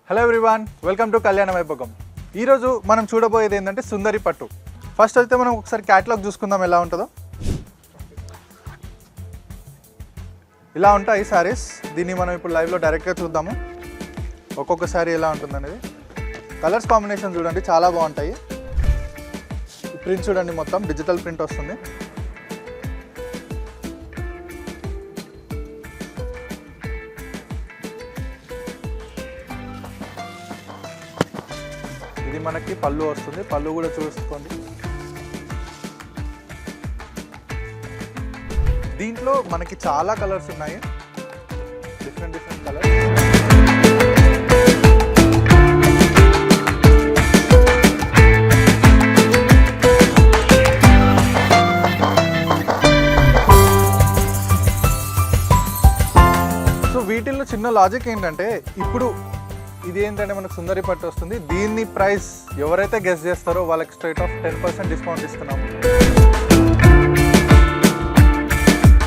Hello everyone, welcome to కళ్యాణ వైభోగం. ఈరోజు మనం చూడబోయేది ఏంటంటే సుందరి పట్టు. ఫస్ట్ అయితే మనం ఒకసారి క్యాటలాగ్ చూసుకుందాం ఎలా ఉంటుందో. ఇలా ఉంటాయి సారీస్. దీన్ని మనం ఇప్పుడు లైవ్లో డైరెక్ట్గా చూద్దాము. ఒక్కొక్క సారీ ఎలా ఉంటుంది అనేది. కలర్స్ కాంబినేషన్ చూడండి, చాలా బాగుంటాయి. ప్రింట్ చూడండి, మొత్తం డిజిటల్ ప్రింట్ వస్తుంది. ఇది మనకి పళ్ళు వస్తుంది. పళ్ళు కూడా చూసుకోండి. దీంట్లో మనకి చాలా కలర్స్ ఉన్నాయి, డిఫరెంట్ కలర్స్. సో వీటిల్లో చిన్న లాజిక్ ఏంటంటే, ఇప్పుడు ఇది ఏంటంటే మనకు సుందరి పట్టు వస్తుంది. దీన్ని ప్రైస్ ఎవరైతే గెస్ చేస్తారో వాళ్ళకి స్ట్రైట్ ఆఫ్ 10% డిస్కౌంట్ ఇస్తున్నాము.